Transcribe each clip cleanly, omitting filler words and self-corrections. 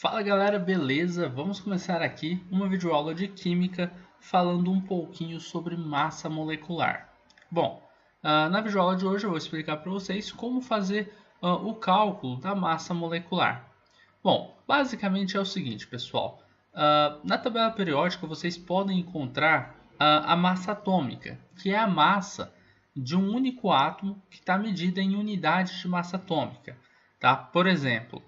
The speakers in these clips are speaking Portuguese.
Fala galera, beleza? Vamos começar aqui uma videoaula de Química falando um pouquinho sobre massa molecular. Bom, na videoaula de hoje eu vou explicar para vocês como fazer o cálculo da massa molecular. Bom, basicamente é o seguinte, pessoal. Na tabela periódica vocês podem encontrar a massa atômica, que é a massa de um único átomo que está medida em unidades de massa atômica. Tá? Por exemplo,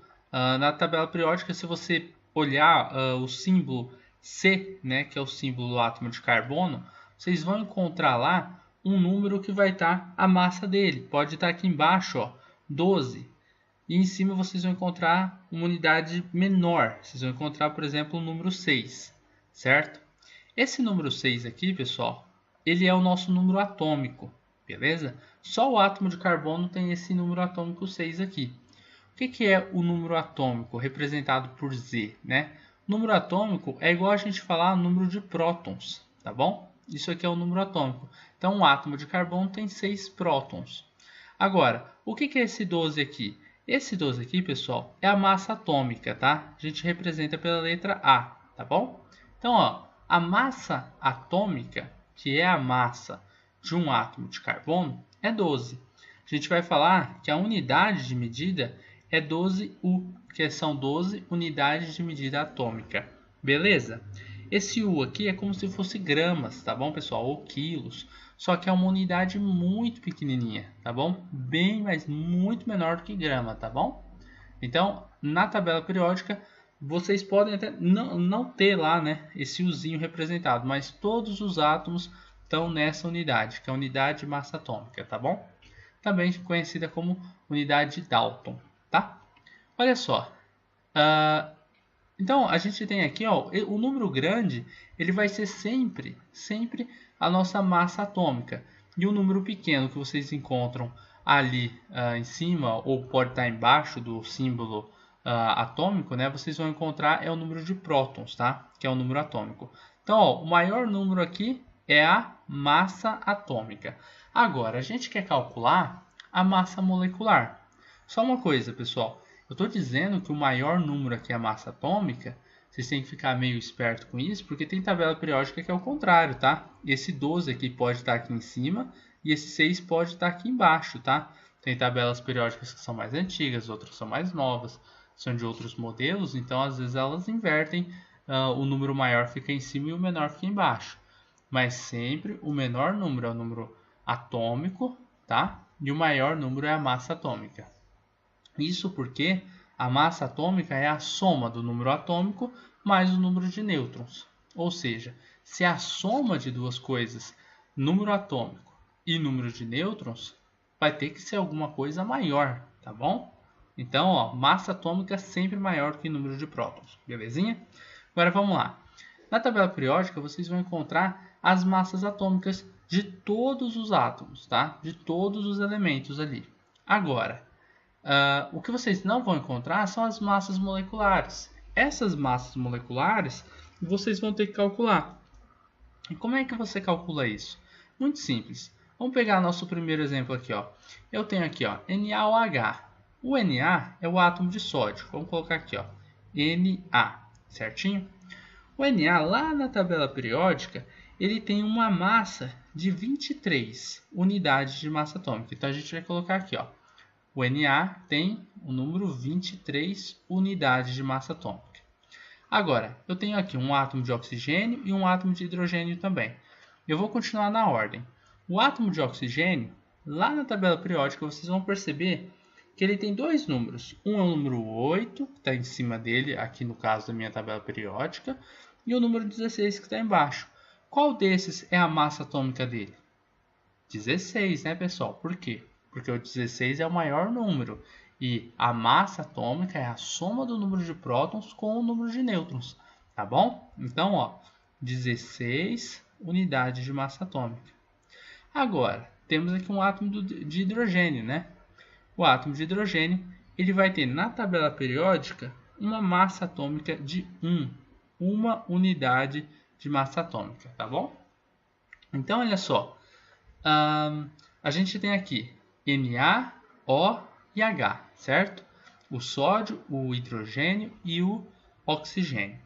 na tabela periódica, se você olhar o símbolo C, né, que é o símbolo do átomo de carbono, vocês vão encontrar lá um número que vai estar a massa dele. Pode estar aqui embaixo, ó, 12. E em cima vocês vão encontrar uma unidade menor. Vocês vão encontrar, por exemplo, o número 6, certo? Esse número 6 aqui, pessoal, ele é o nosso número atômico, beleza? Só o átomo de carbono tem esse número atômico 6 aqui. O que é o número atômico representado por Z, né? O número atômico é igual a gente falar o número de prótons, tá bom? Isso aqui é o número atômico. Então, um átomo de carbono tem 6 prótons. Agora, o que é esse 12 aqui? Esse 12 aqui, pessoal, é a massa atômica, tá? A gente representa pela letra A, tá bom? Então, ó, a massa atômica, que é a massa de um átomo de carbono, é 12. A gente vai falar que a unidade de medida é 12U, que são 12 unidades de medida atômica. Beleza? Esse U aqui é como se fosse gramas, tá bom, pessoal? Ou quilos. Só que é uma unidade muito pequenininha, tá bom? Bem, mas muito menor do que grama, tá bom? Então, na tabela periódica, vocês podem até não ter lá, né, esse Uzinho representado, mas todos os átomos estão nessa unidade, que é a unidade de massa atômica, tá bom? Também conhecida como unidade de Dalton, tá? Olha só. Então, a gente tem aqui, ó, o número grande, ele vai ser sempre a nossa massa atômica. E o número pequeno que vocês encontram ali em cima, ou pode estar embaixo do símbolo atômico, né? Vocês vão encontrar é o número de prótons, tá? Que é o número atômico. Então, ó, o maior número aqui é a massa atômica. Agora, a gente quer calcular a massa molecular. Só uma coisa, pessoal. Eu estou dizendo que o maior número aqui é a massa atômica. Vocês têm que ficar meio esperto com isso, porque tem tabela periódica que é o contrário, tá? Esse 12 aqui pode estar aqui em cima e esse 6 pode estar aqui embaixo, tá? Tem tabelas periódicas que são mais antigas, outras são mais novas, são de outros modelos, então às vezes elas invertem, o número maior fica em cima e o menor fica embaixo. Mas sempre o menor número é o número atômico, tá? E o maior número é a massa atômica. Isso porque a massa atômica é a soma do número atômico mais o número de nêutrons. Ou seja, se a soma de duas coisas, número atômico e número de nêutrons, vai ter que ser alguma coisa maior, tá bom? Então, ó, massa atômica sempre maior que o número de prótons, belezinha? Agora vamos lá. Na tabela periódica vocês vão encontrar as massas atômicas de todos os átomos, tá? De todos os elementos ali. Agora, o que vocês não vão encontrar são as massas moleculares. Essas massas moleculares vocês vão ter que calcular. E como é que você calcula isso? Muito simples. Vamos pegar nosso primeiro exemplo aqui, ó. Eu tenho aqui, ó, NaOH. O Na é o átomo de sódio. Vamos colocar aqui, ó, Na, certinho? O Na, lá na tabela periódica, ele tem uma massa de 23 unidades de massa atômica. Então a gente vai colocar aqui, ó. O Na tem o número 23 unidades de massa atômica. Agora, eu tenho aqui um átomo de oxigênio e um átomo de hidrogênio também. Eu vou continuar na ordem. O átomo de oxigênio, lá na tabela periódica, vocês vão perceber que ele tem dois números. Um é o número 8, que está em cima dele, aqui no caso da minha tabela periódica, e o número 16, que está embaixo. Qual desses é a massa atômica dele? 16, né, pessoal? Por quê? Porque o 16 é o maior número e a massa atômica é a soma do número de prótons com o número de nêutrons, tá bom? Então, ó, 16 unidades de massa atômica. Agora, temos aqui um átomo de hidrogênio, né? O átomo de hidrogênio, ele vai ter na tabela periódica uma massa atômica de 1, uma unidade de massa atômica, tá bom? Então, olha só, a gente tem aqui Na, O e H, certo? O sódio, o hidrogênio e o oxigênio.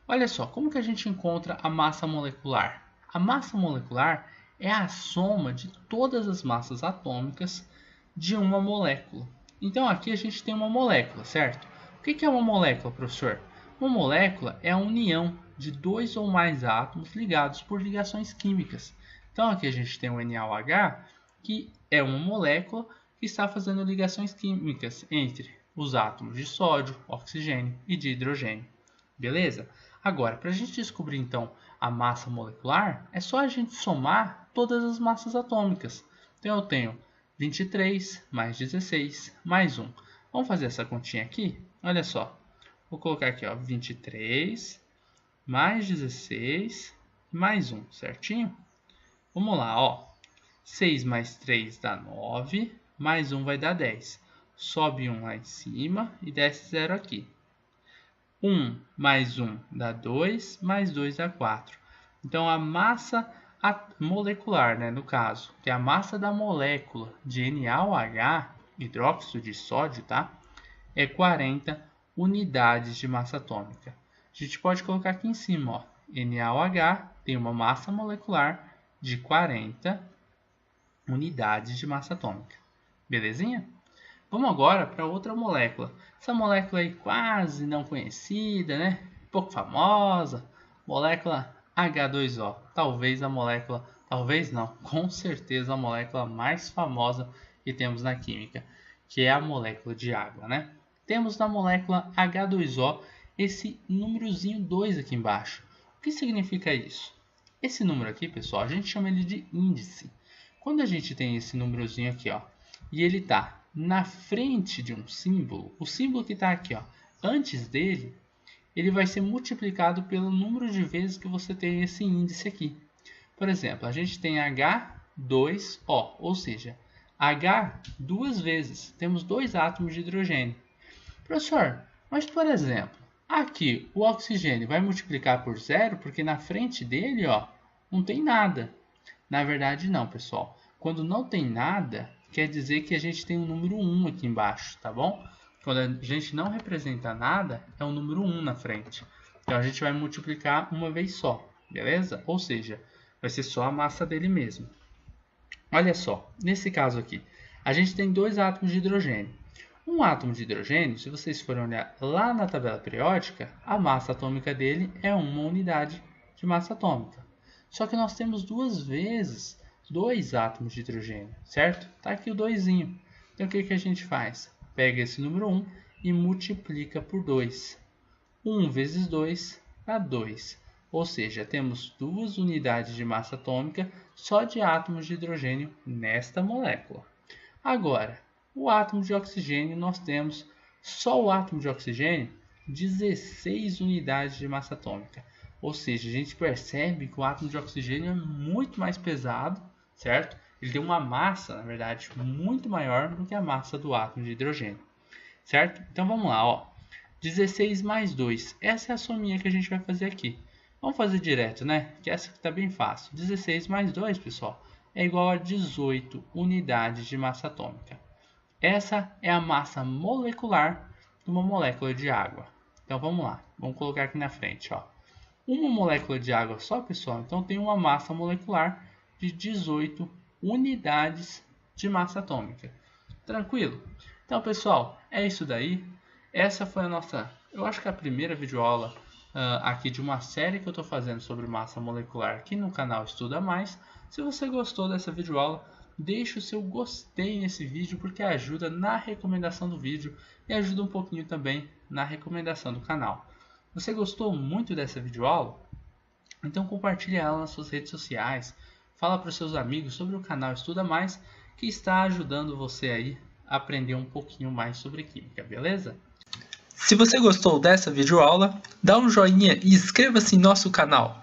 Olha só, como que a gente encontra a massa molecular? A massa molecular é a soma de todas as massas atômicas de uma molécula. Então aqui a gente tem uma molécula, certo? O que é uma molécula, professor? Uma molécula é a união de dois ou mais átomos ligados por ligações químicas. Então aqui a gente tem o NaOH, que é uma molécula que está fazendo ligações químicas entre os átomos de sódio, oxigênio e de hidrogênio. Beleza? Agora, para a gente descobrir então a massa molecular, é só a gente somar todas as massas atômicas. Então eu tenho 23 mais 16 mais 1. Vamos fazer essa continha aqui? Olha só. Vou colocar aqui, ó, 23 mais 16 mais 1, certinho? Vamos lá, ó. 6 mais 3 dá 9, mais 1 vai dar 10. Sobe 1 lá em cima e desce 0 aqui. 1 mais 1 dá 2, mais 2 dá 4. Então, a massa molecular, né, no caso, que é a massa da molécula de NaOH, hidróxido de sódio, tá? É 40 unidades de massa atômica. A gente pode colocar aqui em cima, ó. NaOH tem uma massa molecular de 40 unidades de massa atômica. Belezinha? Vamos agora para outra molécula. Essa molécula aí quase não conhecida, né? Pouco famosa. Molécula H2O. Talvez a molécula, talvez não, com certeza a molécula mais famosa que temos na química, que é a molécula de água, né? Temos na molécula H2O esse númerozinho 2 aqui embaixo. O que significa isso? Esse número aqui, pessoal, a gente chama ele de índice. Quando a gente tem esse númerozinho aqui, ó, e ele está na frente de um símbolo, o símbolo que está aqui, ó, antes dele, ele vai ser multiplicado pelo número de vezes que você tem esse índice aqui. Por exemplo, a gente tem H2O, ou seja, H duas vezes. Temos dois átomos de hidrogênio. Professor, mas por exemplo, aqui o oxigênio vai multiplicar por zero porque na frente dele, ó, não tem nada. Na verdade não, pessoal. Quando não tem nada, quer dizer que a gente tem o número 1 aqui embaixo, tá bom? Quando a gente não representa nada, é o número 1 na frente. Então a gente vai multiplicar uma vez só, beleza? Ou seja, vai ser só a massa dele mesmo. Olha só, nesse caso aqui, a gente tem dois átomos de hidrogênio. Um átomo de hidrogênio, se vocês forem olhar lá na tabela periódica, a massa atômica dele é uma unidade de massa atômica. Só que nós temos duas vezes dois átomos de hidrogênio, certo? Tá aqui o 2zinho. Então o que a gente faz? Pega esse número 1 e multiplica por 2. 1 vezes 2 dá 2. Ou seja, temos duas unidades de massa atômica só de átomos de hidrogênio nesta molécula. Agora, o átomo de oxigênio, nós temos só o átomo de oxigênio 16 unidades de massa atômica. Ou seja, a gente percebe que o átomo de oxigênio é muito mais pesado, certo? Ele tem uma massa, na verdade, muito maior do que a massa do átomo de hidrogênio, certo? Então vamos lá, ó. 16 mais 2. Essa é a sominha que a gente vai fazer aqui. Vamos fazer direto, né? Que essa aqui está bem fácil. 16 mais 2, pessoal, é igual a 18 unidades de massa atômica. Essa é a massa molecular de uma molécula de água. Então vamos lá. Vamos colocar aqui na frente, ó. Uma molécula de água só, pessoal, então tem uma massa molecular de 18 unidades de massa atômica. Tranquilo? Então, pessoal, é isso daí. Essa foi a nossa, eu acho que a primeira videoaula aqui de uma série que eu estou fazendo sobre massa molecular aqui no canal Estuda Mais. Se você gostou dessa videoaula, deixe o seu gostei nesse vídeo, porque ajuda na recomendação do vídeo e ajuda um pouquinho também na recomendação do canal. Você gostou muito dessa videoaula? Então compartilhe ela nas suas redes sociais. Fala para os seus amigos sobre o canal Estuda Mais, que está ajudando você aí a aprender um pouquinho mais sobre química, beleza? Se você gostou dessa videoaula, dá um joinha e inscreva-se em nosso canal.